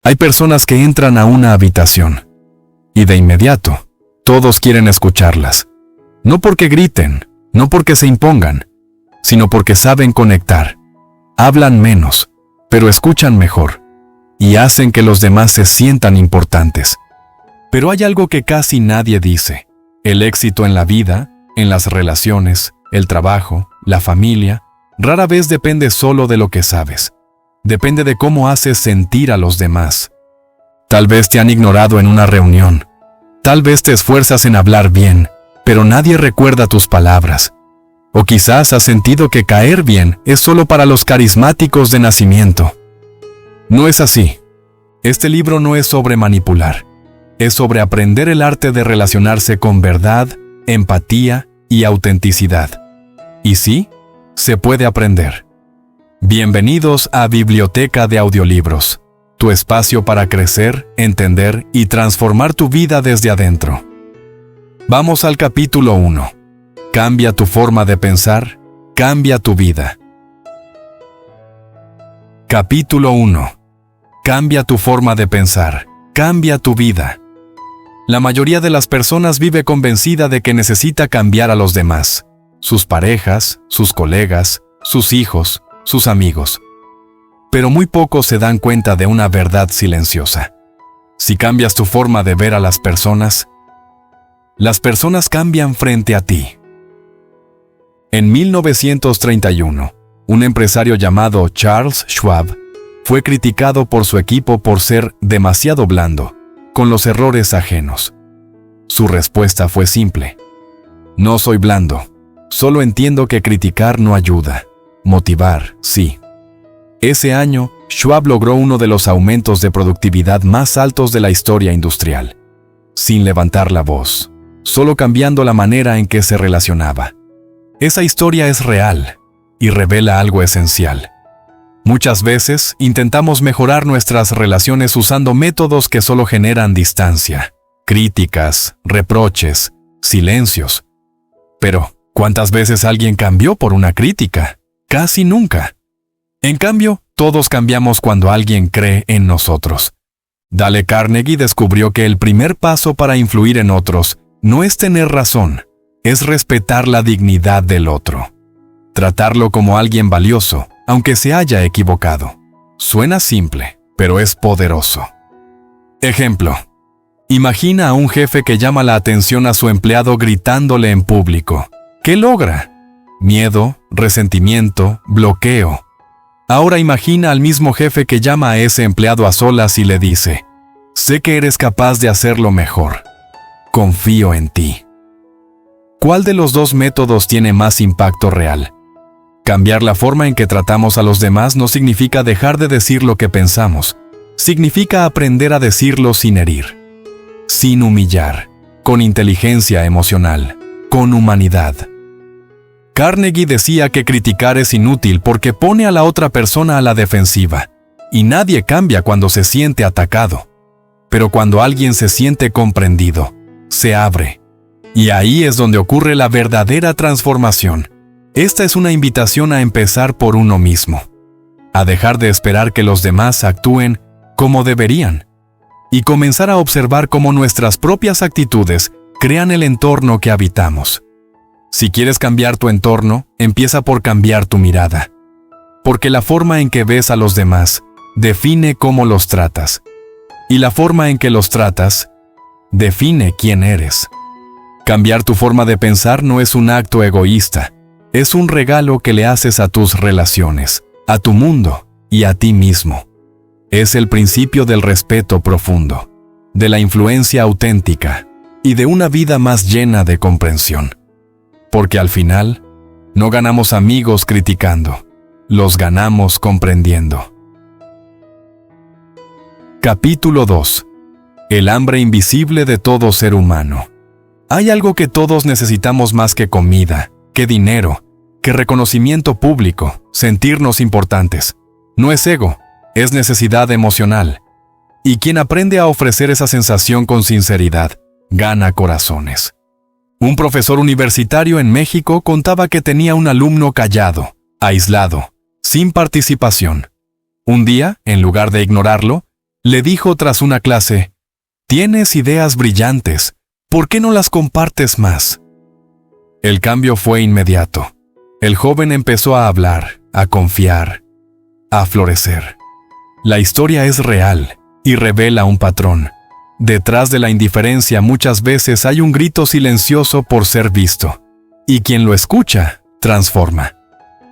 Hay personas que entran a una habitación y de inmediato todos quieren escucharlas. No porque griten, no porque se impongan, sino porque saben conectar. Hablan menos, pero escuchan mejor y hacen que los demás se sientan importantes. Pero hay algo que casi nadie dice. El éxito en la vida, en las relaciones, el trabajo, la familia, rara vez depende solo de lo que sabes. Depende de cómo haces sentir a los demás. Tal vez te han ignorado en una reunión. Tal vez te esfuerzas en hablar bien, pero nadie recuerda tus palabras. O quizás has sentido que caer bien es solo para los carismáticos de nacimiento. No es así. Este libro no es sobre manipular. Es sobre aprender el arte de relacionarse con verdad, empatía y autenticidad. Y sí, se puede aprender. Bienvenidos a Biblioteca de Audiolibros, tu espacio para crecer, entender y transformar tu vida desde adentro. Vamos al capítulo 1. Cambia tu forma de pensar, cambia tu vida. Capítulo 1. Cambia tu forma de pensar, cambia tu vida. La mayoría de las personas vive convencida de que necesita cambiar a los demás, sus parejas, sus colegas, sus hijos, sus amigos. Pero muy pocos se dan cuenta de una verdad silenciosa. Si cambias tu forma de ver a las personas cambian frente a ti. En 1931, un empresario llamado Charles Schwab fue criticado por su equipo por ser demasiado blando con los errores ajenos. Su respuesta fue simple: no soy blando, solo entiendo que criticar no ayuda. Motivar, sí. Ese año, Schwab logró uno de los aumentos de productividad más altos de la historia industrial, sin levantar la voz, solo cambiando la manera en que se relacionaba. Esa historia es real y revela algo esencial. Muchas veces intentamos mejorar nuestras relaciones usando métodos que solo generan distancia, críticas, reproches, silencios. Pero, ¿cuántas veces alguien cambió por una crítica? Casi nunca. En cambio, todos cambiamos cuando alguien cree en nosotros. Dale Carnegie descubrió que el primer paso para influir en otros no es tener razón, es respetar la dignidad del otro. Tratarlo como alguien valioso, aunque se haya equivocado. Suena simple, pero es poderoso. Ejemplo. Imagina a un jefe que llama la atención a su empleado gritándole en público. ¿Qué logra? Miedo, resentimiento, bloqueo. Ahora imagina al mismo jefe que llama a ese empleado a solas y le dice: sé que eres capaz de hacerlo mejor. Confío en ti. ¿Cuál de los dos métodos tiene más impacto real? Cambiar la forma en que tratamos a los demás no significa dejar de decir lo que pensamos. Significa aprender a decirlo sin herir, sin humillar, con inteligencia emocional, con humanidad. Carnegie decía que criticar es inútil porque pone a la otra persona a la defensiva, y nadie cambia cuando se siente atacado. Pero cuando alguien se siente comprendido, se abre. Y ahí es donde ocurre la verdadera transformación. Esta es una invitación a empezar por uno mismo, a dejar de esperar que los demás actúen como deberían, y comenzar a observar cómo nuestras propias actitudes crean el entorno que habitamos. Si quieres cambiar tu entorno, empieza por cambiar tu mirada, porque la forma en que ves a los demás define cómo los tratas, y la forma en que los tratas define quién eres. Cambiar tu forma de pensar no es un acto egoísta, es un regalo que le haces a tus relaciones, a tu mundo y a ti mismo. Es el principio del respeto profundo, de la influencia auténtica y de una vida más llena de comprensión. Porque al final, no ganamos amigos criticando, los ganamos comprendiendo. Capítulo 2. El hambre invisible de todo ser humano. Hay algo que todos necesitamos más que comida, que dinero, que reconocimiento público, sentirnos importantes. No es ego, es necesidad emocional. Y quien aprende a ofrecer esa sensación con sinceridad, gana corazones. Un profesor universitario en México contaba que tenía un alumno callado, aislado, sin participación. Un día, en lugar de ignorarlo, Le dijo tras una clase: «Tienes ideas brillantes, ¿por qué no las compartes más?». El cambio fue inmediato. El joven empezó a hablar, a confiar, a florecer. La historia es real y revela un patrón. Detrás de la indiferencia muchas veces hay un grito silencioso por ser visto, y quien lo escucha, transforma.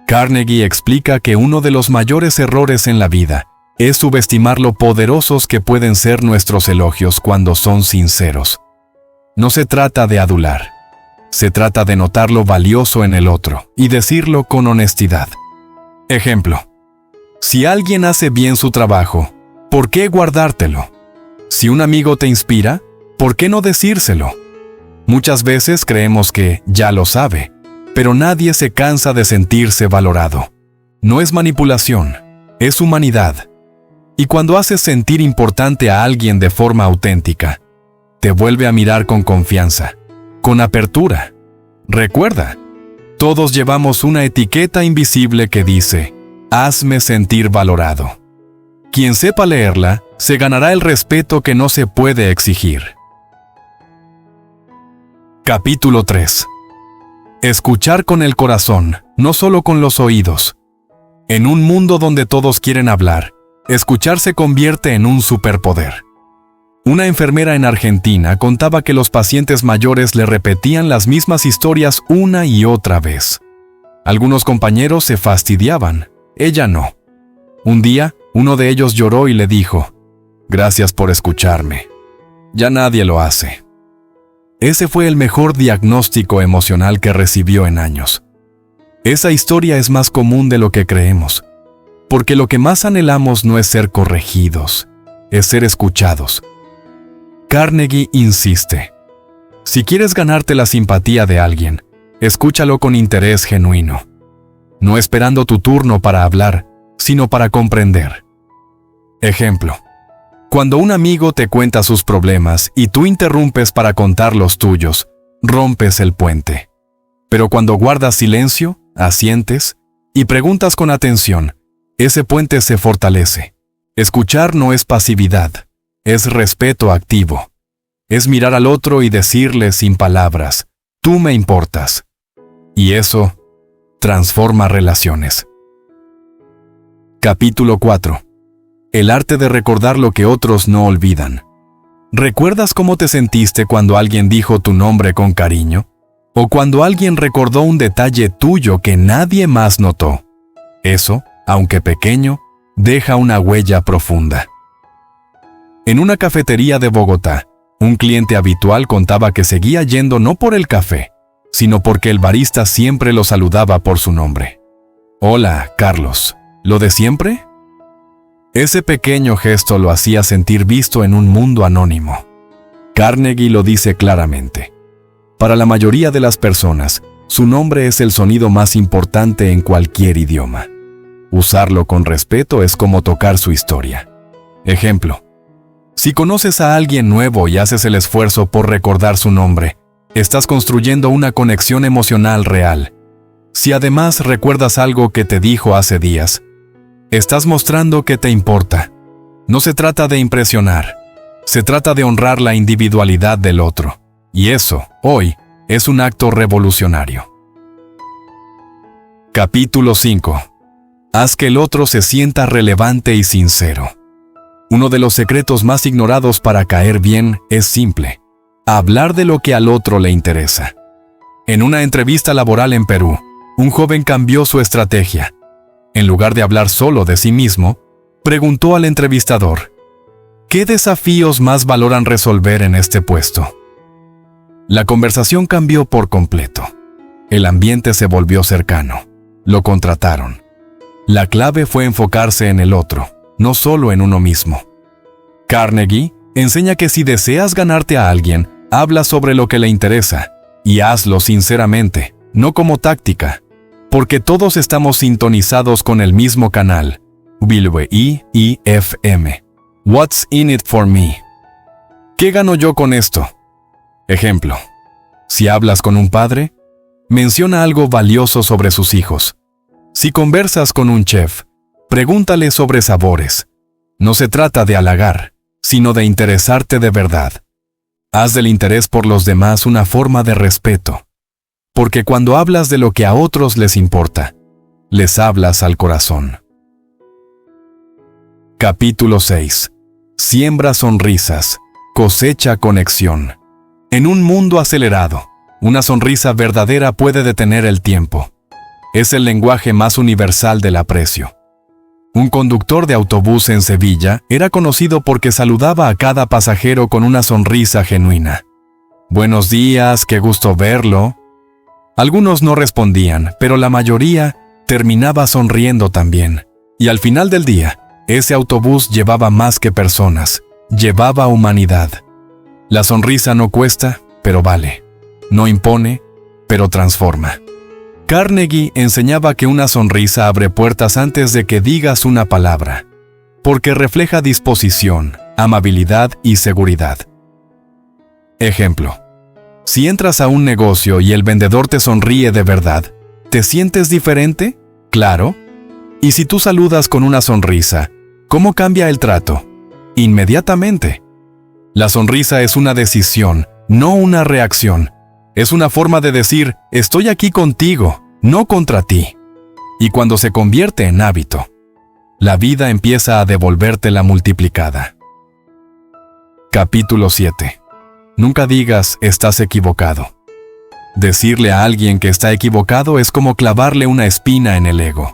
Carnegie explica que uno de los mayores errores en la vida es subestimar lo poderosos que pueden ser nuestros elogios cuando son sinceros. No se trata de adular. Se trata de notar lo valioso en el otro y decirlo con honestidad. Ejemplo: si alguien hace bien su trabajo, ¿por qué guardártelo? Si un amigo te inspira, ¿por qué no decírselo? Muchas veces creemos que ya lo sabe, pero nadie se cansa de sentirse valorado. No es manipulación, es humanidad. Y cuando haces sentir importante a alguien de forma auténtica, te vuelve a mirar con confianza, con apertura. Recuerda, todos llevamos una etiqueta invisible que dice: «Hazme sentir valorado». Quien sepa leerla, se ganará el respeto que no se puede exigir. Capítulo 3. Escuchar con el corazón, no solo con los oídos. En un mundo donde todos quieren hablar, escuchar se convierte en un superpoder. Una enfermera en Argentina contaba que los pacientes mayores le repetían las mismas historias una y otra vez. Algunos compañeros se fastidiaban, ella no. Un día, uno de ellos lloró y le dijo: «Gracias por escucharme. Ya nadie lo hace». Ese fue el mejor diagnóstico emocional que recibió en años. Esa historia es más común de lo que creemos, porque lo que más anhelamos no es ser corregidos, es ser escuchados. Carnegie insiste: si quieres ganarte la simpatía de alguien, escúchalo con interés genuino, no esperando tu turno para hablar, sino para comprender. Ejemplo: cuando un amigo te cuenta sus problemas y tú interrumpes para contar los tuyos, rompes el puente. Pero cuando guardas silencio, asientes y preguntas con atención, ese puente se fortalece. Escuchar no es pasividad, es respeto activo. Es mirar al otro y decirle sin palabras: «Tú me importas». Y eso transforma relaciones. Capítulo 4. El arte de recordar lo que otros no olvidan. ¿Recuerdas cómo te sentiste cuando alguien dijo tu nombre con cariño? ¿O cuando alguien recordó un detalle tuyo que nadie más notó? Eso, aunque pequeño, deja una huella profunda. En una cafetería de Bogotá, un cliente habitual contaba que seguía yendo no por el café, sino porque el barista siempre lo saludaba por su nombre. «Hola, Carlos. ¿Lo de siempre?». Ese pequeño gesto lo hacía sentir visto en un mundo anónimo. Carnegie lo dice claramente. Para la mayoría de las personas, su nombre es el sonido más importante en cualquier idioma. Usarlo con respeto es como tocar su historia. Ejemplo: si conoces a alguien nuevo y haces el esfuerzo por recordar su nombre, estás construyendo una conexión emocional real. Si además recuerdas algo que te dijo hace días, estás mostrando que te importa. No se trata de impresionar, se trata de honrar la individualidad del otro. Y eso, hoy, es un acto revolucionario. Capítulo 5. Haz que el otro se sienta relevante y sincero. Uno de los secretos más ignorados para caer bien es simple: hablar de lo que al otro le interesa. En una entrevista laboral en Perú, un joven cambió su estrategia. En lugar de hablar solo de sí mismo, preguntó al entrevistador: ¿qué desafíos más valoran resolver en este puesto? La conversación cambió por completo. El ambiente se volvió cercano. Lo contrataron. La clave fue enfocarse en el otro, no solo en uno mismo. Carnegie enseña que si deseas ganarte a alguien, habla sobre lo que le interesa y hazlo sinceramente, no como táctica, porque todos estamos sintonizados con el mismo canal. WIIFM. What's in it for me? ¿Qué gano yo con esto? Ejemplo: si hablas con un padre, menciona algo valioso sobre sus hijos. Si conversas con un chef, pregúntale sobre sabores. No se trata de halagar, sino de interesarte de verdad. Haz del interés por los demás una forma de respeto, porque cuando hablas de lo que a otros les importa, les hablas al corazón. Capítulo 6. Siembra sonrisas, cosecha conexión. En un mundo acelerado, una sonrisa verdadera puede detener el tiempo. Es el lenguaje más universal del aprecio. Un conductor de autobús en Sevilla era conocido porque saludaba a cada pasajero con una sonrisa genuina. «Buenos días, qué gusto verlo». Algunos no respondían, pero la mayoría terminaba sonriendo también. Y al final del día, ese autobús llevaba más que personas, llevaba humanidad. La sonrisa no cuesta, pero vale. No impone, pero transforma. Carnegie enseñaba que una sonrisa abre puertas antes de que digas una palabra, porque refleja disposición, amabilidad y seguridad. Ejemplo: si entras a un negocio y el vendedor te sonríe de verdad, ¿te sientes diferente? Claro. Y si tú saludas con una sonrisa, ¿cómo cambia el trato? Inmediatamente. La sonrisa es una decisión, no una reacción. Es una forma de decir, estoy aquí contigo, no contra ti. Y cuando se convierte en hábito, la vida empieza a devolvértela multiplicada. Capítulo 7. Nunca digas, estás equivocado. Decirle a alguien que está equivocado es como clavarle una espina en el ego.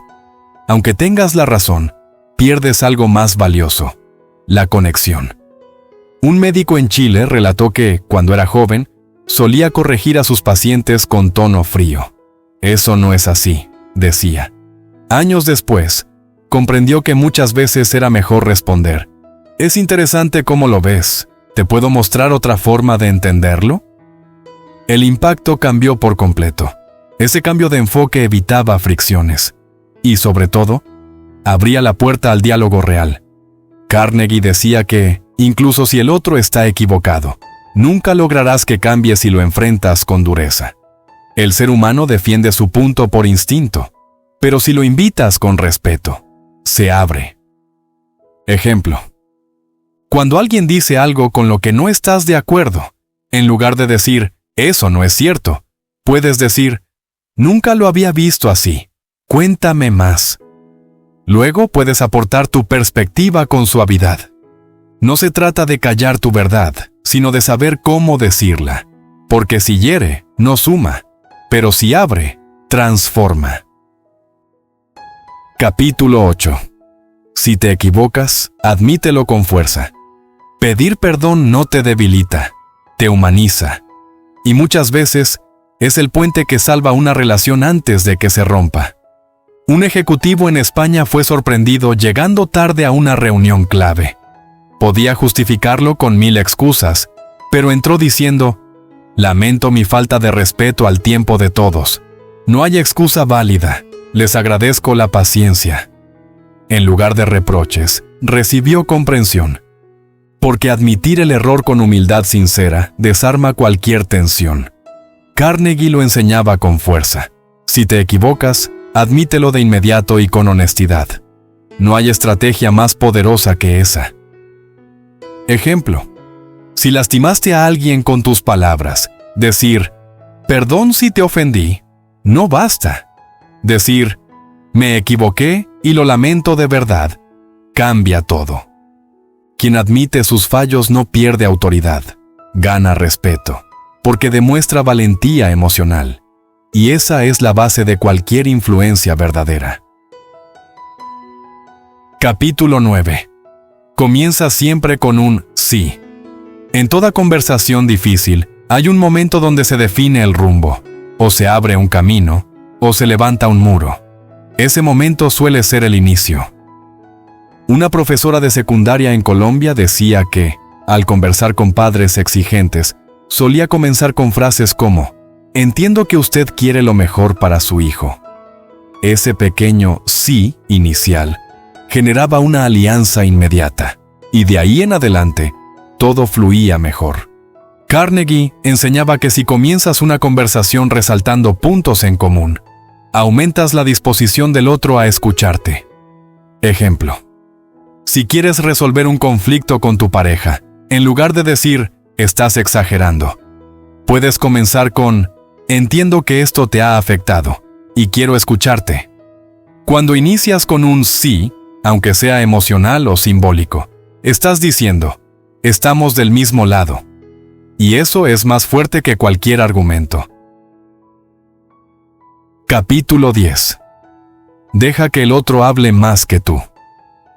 Aunque tengas la razón, pierdes algo más valioso: la conexión. Un médico en Chile relató que, cuando era joven, solía corregir a sus pacientes con tono frío. Eso no es así, decía. Años después, comprendió que muchas veces era mejor responder: «Es interesante cómo lo ves. ¿Te puedo mostrar otra forma de entenderlo?». El impacto cambió por completo. Ese cambio de enfoque evitaba fricciones. Y, sobre todo, abría la puerta al diálogo real. Carnegie decía que, incluso si el otro está equivocado, nunca lograrás que cambie si lo enfrentas con dureza. El ser humano defiende su punto por instinto, pero si lo invitas con respeto, se abre. Ejemplo: cuando alguien dice algo con lo que no estás de acuerdo, en lugar de decir, «eso no es cierto», puedes decir, «nunca lo había visto así, cuéntame más». Luego puedes aportar tu perspectiva con suavidad. No se trata de callar tu verdad, sino de saber cómo decirla, porque si hiere, no suma, pero si abre, transforma. Capítulo 8. Si te equivocas, admítelo con fuerza. Pedir perdón no te debilita, te humaniza. Y muchas veces es el puente que salva una relación antes de que se rompa. Un ejecutivo en España fue sorprendido llegando tarde a una reunión clave. Podía justificarlo con 1000 excusas, pero entró diciendo: «Lamento mi falta de respeto al tiempo de todos. No hay excusa válida. Les agradezco la paciencia». En lugar de reproches, recibió comprensión. Porque admitir el error con humildad sincera desarma cualquier tensión. Carnegie lo enseñaba con fuerza. Si te equivocas, admítelo de inmediato y con honestidad. No hay estrategia más poderosa que esa. Ejemplo: si lastimaste a alguien con tus palabras, decir, «perdón si te ofendí», no basta. Decir, «me equivoqué y lo lamento de verdad», cambia todo. Quien admite sus fallos no pierde autoridad, gana respeto, porque demuestra valentía emocional. Y esa es la base de cualquier influencia verdadera. Capítulo 9. Comienza siempre con un sí. En toda conversación difícil, hay un momento donde se define el rumbo. O se abre un camino, o se levanta un muro. Ese momento suele ser el inicio. Una profesora de secundaria en Colombia decía que, al conversar con padres exigentes, solía comenzar con frases como: «Entiendo que usted quiere lo mejor para su hijo». Ese pequeño sí inicial generaba una alianza inmediata, y de ahí en adelante, todo fluía mejor. Carnegie enseñaba que si comienzas una conversación resaltando puntos en común, aumentas la disposición del otro a escucharte. Ejemplo: Si quieres resolver un conflicto con tu pareja, en lugar de decir, estás exagerando, puedes comenzar con, entiendo que esto te ha afectado, y quiero escucharte. Cuando inicias con un sí, aunque sea emocional o simbólico, estás diciendo, estamos del mismo lado. Y eso es más fuerte que cualquier argumento. Capítulo 10. Deja que el otro hable más que tú.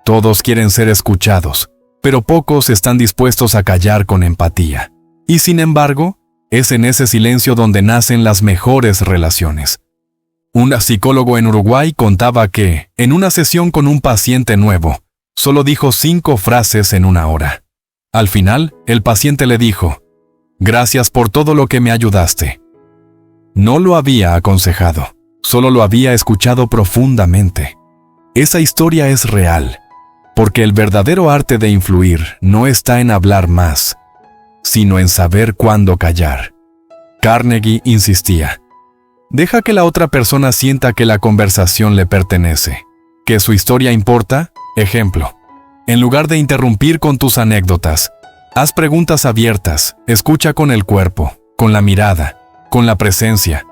Todos quieren ser escuchados, pero pocos están dispuestos a callar con empatía. Y sin embargo, es en ese silencio donde nacen las mejores relaciones. Un psicólogo en Uruguay contaba que, en una sesión con un paciente nuevo, solo dijo 5 frases en 1 hora. Al final, el paciente le dijo, «Gracias por todo lo que me ayudaste». No lo había aconsejado, solo lo había escuchado profundamente. Esa historia es real, porque el verdadero arte de influir no está en hablar más, sino en saber cuándo callar. Carnegie insistía, deja que la otra persona sienta que la conversación le pertenece, que su historia importa. Ejemplo, en lugar de interrumpir con tus anécdotas, haz preguntas abiertas, escucha con el cuerpo, con la mirada, con la presencia.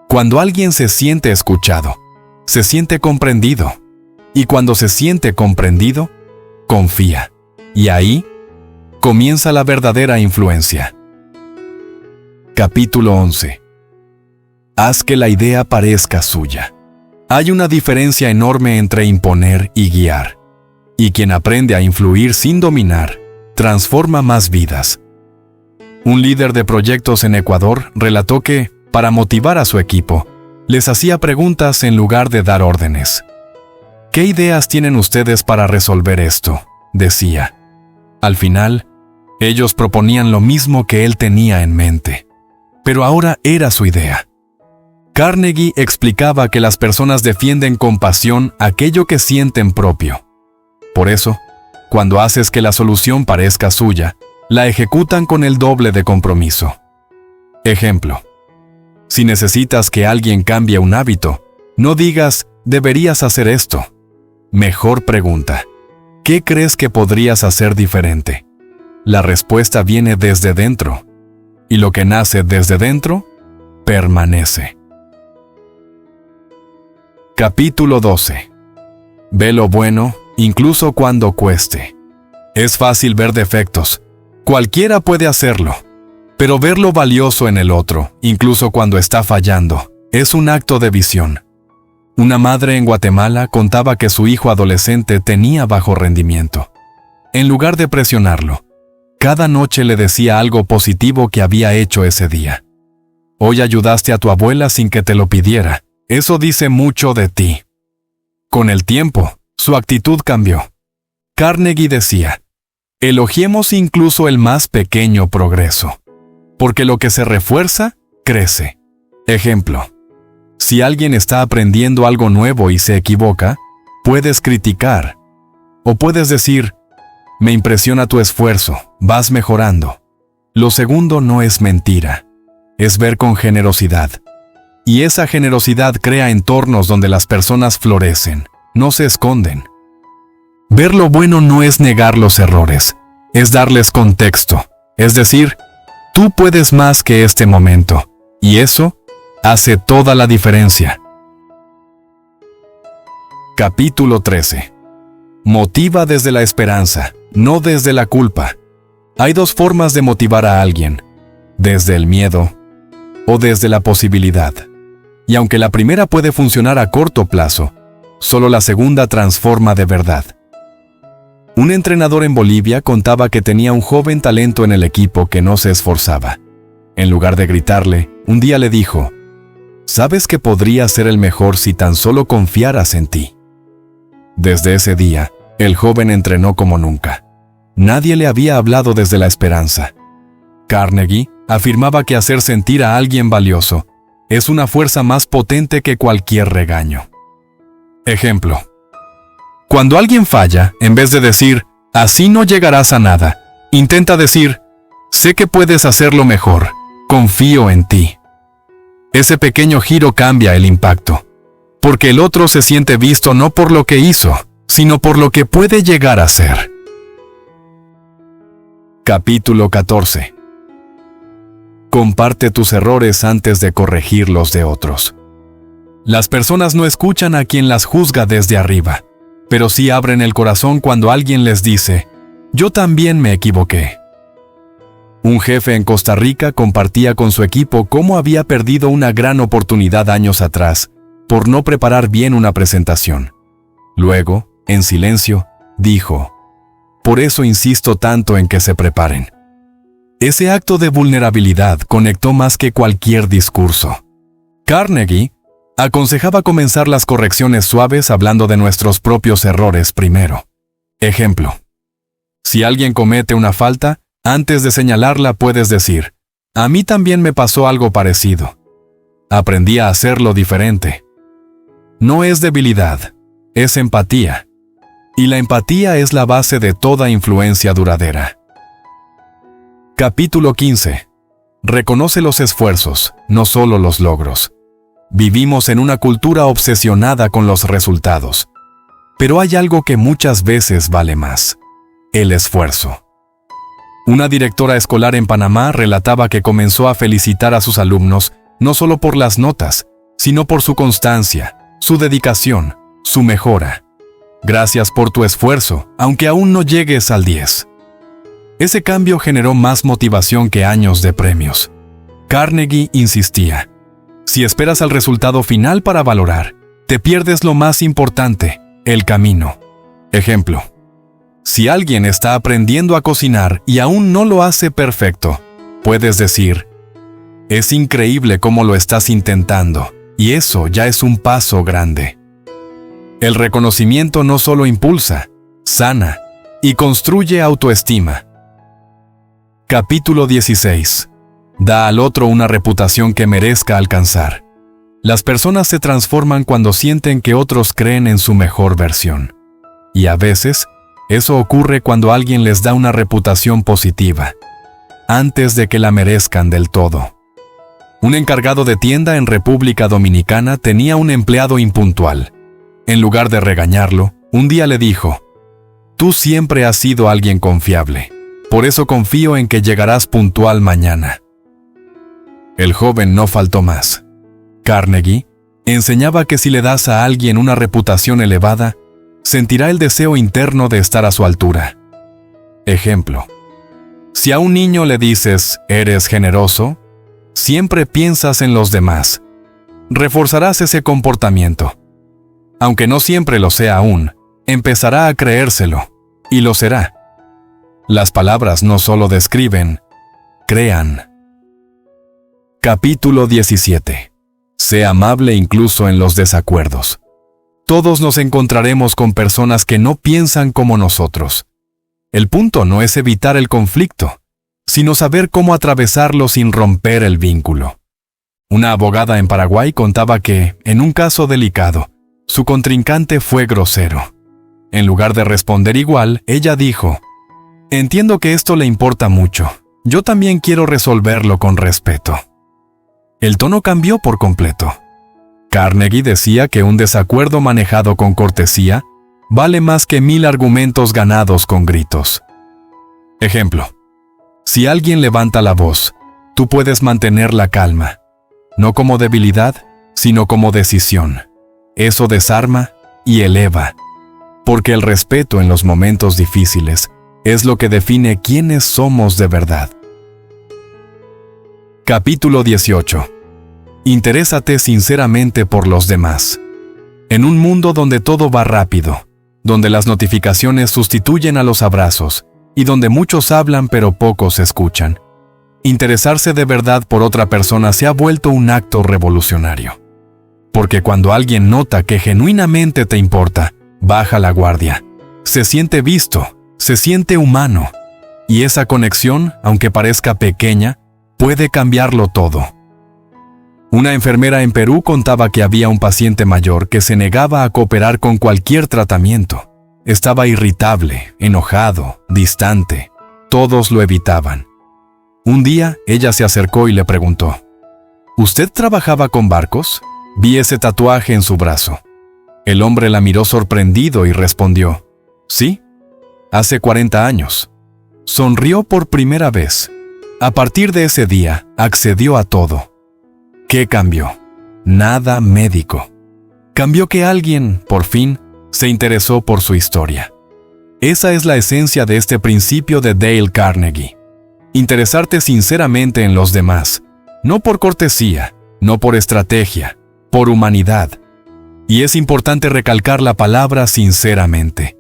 Cuando alguien se siente escuchado, se siente comprendido. Y cuando se siente comprendido, confía. Y ahí comienza la verdadera influencia. Capítulo 11. Haz que la idea parezca suya. Hay una diferencia enorme entre imponer y guiar. Y quien aprende a influir sin dominar, transforma más vidas. Un líder de proyectos en Ecuador relató que, para motivar a su equipo, les hacía preguntas en lugar de dar órdenes. ¿Qué ideas tienen ustedes para resolver esto?, decía. Al final, ellos proponían lo mismo que él tenía en mente, pero ahora era su idea. Carnegie explicaba que las personas defienden con pasión aquello que sienten propio. Por eso, cuando haces que la solución parezca suya, la ejecutan con el doble de compromiso. Ejemplo. Si necesitas que alguien cambie un hábito, no digas, deberías hacer esto. Mejor pregunta, ¿qué crees que podrías hacer diferente? La respuesta viene desde dentro, y lo que nace desde dentro, permanece. Capítulo 12. Ve lo bueno, incluso cuando cueste. Es fácil ver defectos. Cualquiera puede hacerlo. Pero ver lo valioso en el otro, incluso cuando está fallando, es un acto de visión. Una madre en Guatemala contaba que su hijo adolescente tenía bajo rendimiento. En lugar de presionarlo, cada noche le decía algo positivo que había hecho ese día. Hoy ayudaste a tu abuela sin que te lo pidiera. Eso dice mucho de ti. Con el tiempo, su actitud cambió. Carnegie decía, elogiemos incluso el más pequeño progreso, porque lo que se refuerza, crece. Ejemplo, si alguien está aprendiendo algo nuevo y se equivoca, puedes criticar, o puedes decir, me impresiona tu esfuerzo, vas mejorando. Lo segundo no es mentira, es ver con generosidad. Y esa generosidad crea entornos donde las personas florecen, no se esconden. Ver lo bueno no es negar los errores, es darles contexto, es decir, tú puedes más que este momento, y eso hace toda la diferencia. Capítulo 13. Motiva desde la esperanza, no desde la culpa. Hay 2 formas de motivar a alguien, desde el miedo o desde la posibilidad. Y aunque la primera puede funcionar a corto plazo, solo la segunda transforma de verdad. Un entrenador en Bolivia contaba que tenía un joven talento en el equipo que no se esforzaba. En lugar de gritarle, un día le dijo, «Sabes que podrías ser el mejor si tan solo confiaras en ti». Desde ese día, el joven entrenó como nunca. Nadie le había hablado desde la esperanza. Carnegie afirmaba que hacer sentir a alguien valioso es una fuerza más potente que cualquier regaño. Ejemplo. Cuando alguien falla, en vez de decir, así no llegarás a nada, intenta decir, sé que puedes hacerlo mejor, confío en ti. Ese pequeño giro cambia el impacto, porque el otro se siente visto no por lo que hizo, sino por lo que puede llegar a ser. Capítulo 14. Comparte tus errores antes de corregir los de otros. Las personas no escuchan a quien las juzga desde arriba, pero sí abren el corazón cuando alguien les dice, «Yo también me equivoqué». Un jefe en Costa Rica compartía con su equipo cómo había perdido una gran oportunidad años atrás por no preparar bien una presentación. Luego, en silencio, dijo, «Por eso insisto tanto en que se preparen». Ese acto de vulnerabilidad conectó más que cualquier discurso. Carnegie aconsejaba comenzar las correcciones suaves hablando de nuestros propios errores primero. Ejemplo: si alguien comete una falta, antes de señalarla puedes decir, «A mí también me pasó algo parecido. Aprendí a hacerlo diferente». No es debilidad, es empatía. Y la empatía es la base de toda influencia duradera. Capítulo 15. Reconoce los esfuerzos, no solo los logros. Vivimos en una cultura obsesionada con los resultados. Pero hay algo que muchas veces vale más: el esfuerzo. Una directora escolar en Panamá relataba que comenzó a felicitar a sus alumnos no solo por las notas, sino por su constancia, su dedicación, su mejora. «Gracias por tu esfuerzo, aunque aún no llegues al 10». Ese cambio generó más motivación que años de premios. Carnegie insistía, «Si esperas al resultado final para valorar, te pierdes lo más importante, el camino». Ejemplo: si alguien está aprendiendo a cocinar y aún no lo hace perfecto, puedes decir, «Es increíble cómo lo estás intentando, y eso ya es un paso grande». El reconocimiento no solo impulsa, sana y construye autoestima. Capítulo 16. Da al otro una reputación que merezca alcanzar. Las personas se transforman cuando sienten que otros creen en su mejor versión. Y a veces, eso ocurre cuando alguien les da una reputación positiva, antes de que la merezcan del todo. Un encargado de tienda en República Dominicana tenía un empleado impuntual. En lugar de regañarlo, un día le dijo, «Tú siempre has sido alguien confiable. Por eso confío en que llegarás puntual mañana». El joven no faltó más. Carnegie enseñaba que si le das a alguien una reputación elevada, sentirá el deseo interno de estar a su altura. Ejemplo: si a un niño le dices, «Eres generoso», siempre piensas en los demás. Reforzarás ese comportamiento. Aunque no siempre lo sea aún, empezará a creérselo, y lo será. Las palabras no solo describen, crean. Capítulo 17. Sé amable incluso en los desacuerdos. Todos nos encontraremos con personas que no piensan como nosotros. El punto no es evitar el conflicto, sino saber cómo atravesarlo sin romper el vínculo. Una abogada en Paraguay contaba que, en un caso delicado, su contrincante fue grosero. En lugar de responder igual, ella dijo, «Entiendo que esto le importa mucho. Yo también quiero resolverlo con respeto». El tono cambió por completo. Carnegie decía que un desacuerdo manejado con cortesía vale más que 1000 argumentos ganados con gritos. Ejemplo: si alguien levanta la voz, tú puedes mantener la calma, no como debilidad, sino como decisión. Eso desarma y eleva, porque el respeto en los momentos difíciles es lo que define quiénes somos de verdad. Capítulo 18. Interésate sinceramente por los demás. En un mundo donde todo va rápido, donde las notificaciones sustituyen a los abrazos y donde muchos hablan pero pocos escuchan, interesarse de verdad por otra persona se ha vuelto un acto revolucionario. Porque cuando alguien nota que genuinamente te importa, baja la guardia, se siente visto, se siente humano, y esa conexión, aunque parezca pequeña, puede cambiarlo todo. Una enfermera en Perú contaba que había un paciente mayor que se negaba a cooperar con cualquier tratamiento. Estaba irritable, enojado, distante. Todos lo evitaban. Un día, ella se acercó y le preguntó, «¿Usted trabajaba con barcos? Vi ese tatuaje en su brazo». El hombre la miró sorprendido y respondió, «Sí, hace 40 años». Sonrió por primera vez. A partir de ese día, accedió a todo. ¿Qué cambió? Nada médico. Cambió que alguien, por fin, se interesó por su historia. Esa es la esencia de este principio de Dale Carnegie. Interesarte sinceramente en los demás, no por cortesía, no por estrategia, por humanidad. Y es importante recalcar la palabra sinceramente,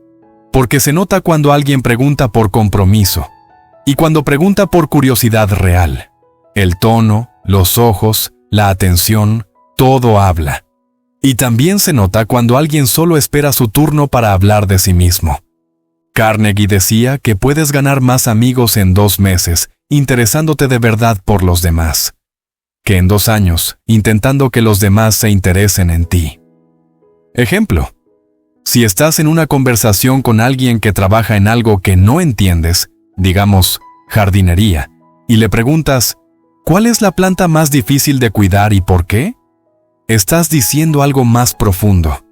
porque se nota cuando alguien pregunta por compromiso y cuando pregunta por curiosidad real. El tono, los ojos, la atención, todo habla. Y también se nota cuando alguien solo espera su turno para hablar de sí mismo. Carnegie decía que puedes ganar más amigos en 2 meses interesándote de verdad por los demás, que en 2 años intentando que los demás se interesen en ti. Ejemplo: si estás en una conversación con alguien que trabaja en algo que no entiendes, digamos, jardinería, y le preguntas, ¿cuál es la planta más difícil de cuidar y por qué? Estás diciendo algo más profundo.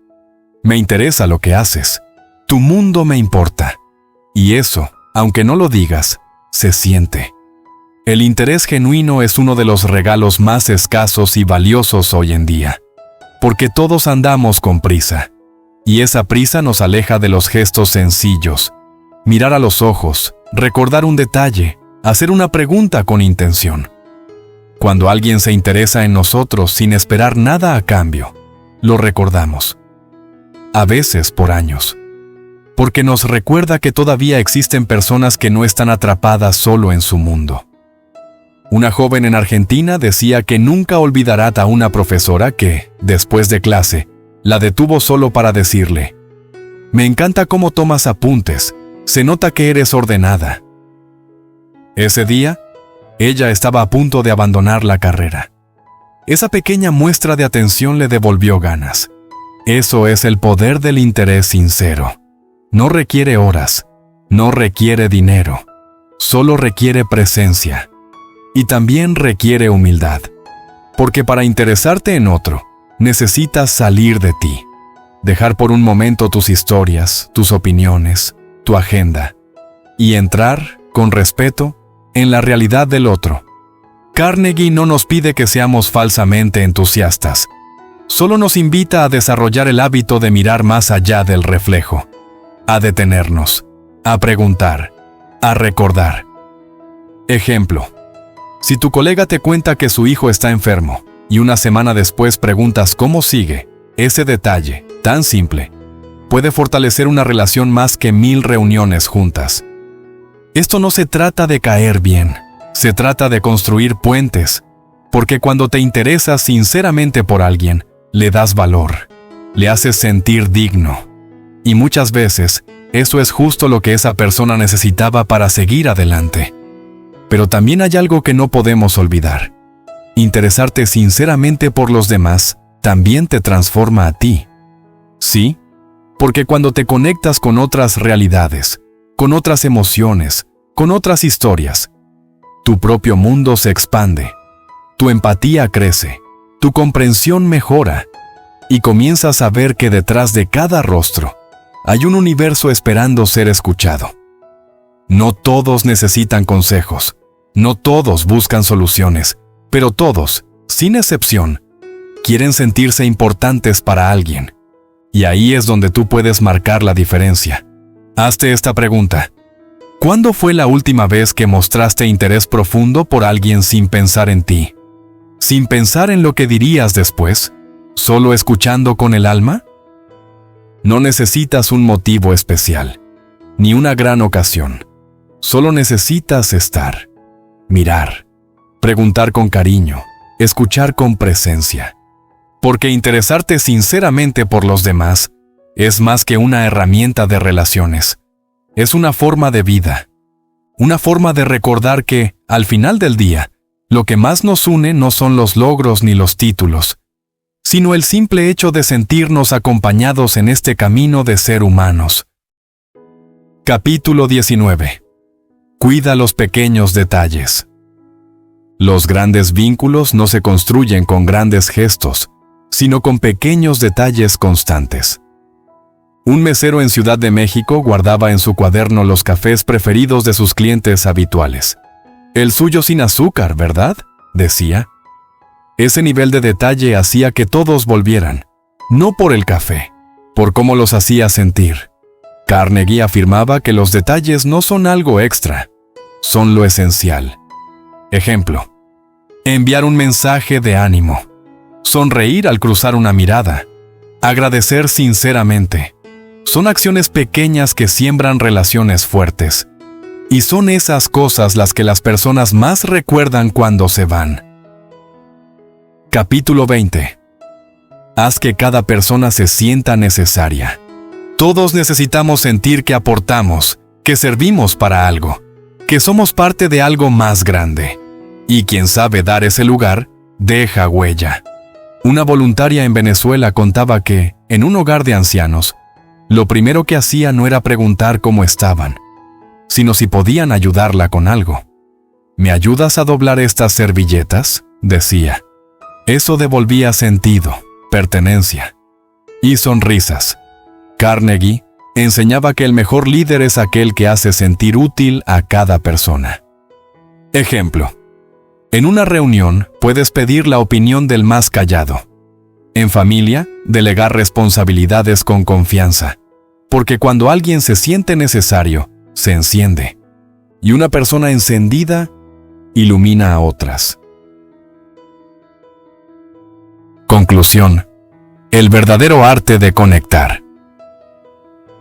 Me interesa lo que haces. Tu mundo me importa. Y eso, aunque no lo digas, se siente. El interés genuino es uno de los regalos más escasos y valiosos hoy en día, porque todos andamos con prisa. Y esa prisa nos aleja de los gestos sencillos. Mirar a los ojos, recordar un detalle, hacer una pregunta con intención. Cuando alguien se interesa en nosotros sin esperar nada a cambio, lo recordamos. A veces por años. Porque nos recuerda que todavía existen personas que no están atrapadas solo en su mundo. Una joven en Argentina decía que nunca olvidará a una profesora que, después de clase, la detuvo solo para decirle: «Me encanta cómo tomas apuntes, se nota que eres ordenada». Ese día, ella estaba a punto de abandonar la carrera. Esa pequeña muestra de atención le devolvió ganas. Eso es el poder del interés sincero. No requiere horas, no requiere dinero, solo requiere presencia. Y también requiere humildad. Porque para interesarte en otro, necesitas salir de ti. Dejar por un momento tus historias, tus opiniones, tu agenda. Y entrar, con respeto, en la realidad del otro. Carnegie no nos pide que seamos falsamente entusiastas. Solo nos invita a desarrollar el hábito de mirar más allá del reflejo. A detenernos, a preguntar, a recordar. Ejemplo: si tu colega te cuenta que su hijo está enfermo y una semana después preguntas cómo sigue, ese detalle, tan simple, puede fortalecer una relación más que 1000 reuniones juntas. Esto no se trata de caer bien, se trata de construir puentes, porque cuando te interesas sinceramente por alguien, le das valor, le haces sentir digno. Y muchas veces, eso es justo lo que esa persona necesitaba para seguir adelante. Pero también hay algo que no podemos olvidar. Interesarte sinceramente por los demás también te transforma a ti. Sí, porque cuando te conectas con otras realidades, con otras emociones, con otras historias, tu propio mundo se expande, tu empatía crece, tu comprensión mejora, y comienzas a ver que detrás de cada rostro hay un universo esperando ser escuchado. No todos necesitan consejos, no todos buscan soluciones, pero todos, sin excepción, quieren sentirse importantes para alguien. Y ahí es donde tú puedes marcar la diferencia. Hazte esta pregunta: ¿cuándo fue la última vez que mostraste interés profundo por alguien sin pensar en ti? ¿Sin pensar en lo que dirías después? ¿Solo escuchando con el alma? No necesitas un motivo especial, ni una gran ocasión. Solo necesitas estar, mirar, preguntar con cariño, escuchar con presencia. Porque interesarte sinceramente por los demás es más que una herramienta de relaciones. Es una forma de vida. Una forma de recordar que, al final del día, lo que más nos une no son los logros ni los títulos, sino el simple hecho de sentirnos acompañados en este camino de ser humanos. Capítulo 19. Cuida los pequeños detalles. Los grandes vínculos no se construyen con grandes gestos, sino con pequeños detalles constantes. Un mesero en Ciudad de México guardaba en su cuaderno los cafés preferidos de sus clientes habituales. El suyo sin azúcar, ¿verdad?, decía. Ese nivel de detalle hacía que todos volvieran, no por el café, por cómo los hacía sentir. Carnegie afirmaba que los detalles no son algo extra, son lo esencial. Ejemplo: enviar un mensaje de ánimo, sonreír al cruzar una mirada, agradecer sinceramente. Son acciones pequeñas que siembran relaciones fuertes. Y son esas cosas las que las personas más recuerdan cuando se van. Capítulo 20. Haz que cada persona se sienta necesaria. Todos necesitamos sentir que aportamos, que servimos para algo, que somos parte de algo más grande. Y quien sabe dar ese lugar, deja huella. Una voluntaria en Venezuela contaba que, en un hogar de ancianos, lo primero que hacía no era preguntar cómo estaban, sino si podían ayudarla con algo. ¿Me ayudas a doblar estas servilletas?, decía. Eso devolvía sentido, pertenencia y sonrisas. Carnegie enseñaba que el mejor líder es aquel que hace sentir útil a cada persona. Ejemplo: en una reunión puedes pedir la opinión del más callado. En familia, delegar responsabilidades con confianza, porque cuando alguien se siente necesario, se enciende, y una persona encendida ilumina a otras. Conclusión: el verdadero arte de conectar.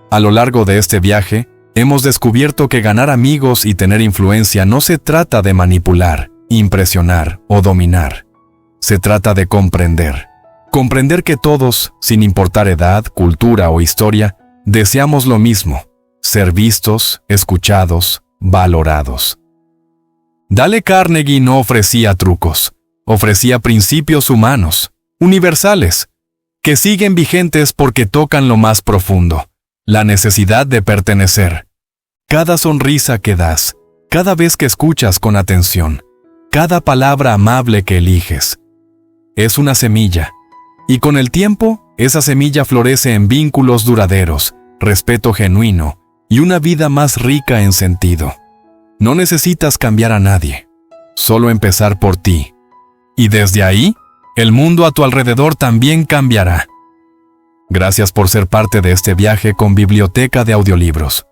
A lo largo de este viaje, hemos descubierto que ganar amigos y tener influencia no se trata de manipular, impresionar o dominar. Se trata de comprender. Comprender que todos, sin importar edad, cultura o historia, deseamos lo mismo: ser vistos, escuchados, valorados. Dale Carnegie no ofrecía trucos, ofrecía principios humanos, universales, que siguen vigentes porque tocan lo más profundo, la necesidad de pertenecer. Cada sonrisa que das, cada vez que escuchas con atención, cada palabra amable que eliges, es una semilla, y con el tiempo, esa semilla florece en vínculos duraderos, respeto genuino y una vida más rica en sentido. No necesitas cambiar a nadie, solo empezar por ti. Y desde ahí, el mundo a tu alrededor también cambiará. Gracias por ser parte de este viaje con Biblioteca de Audiolibros.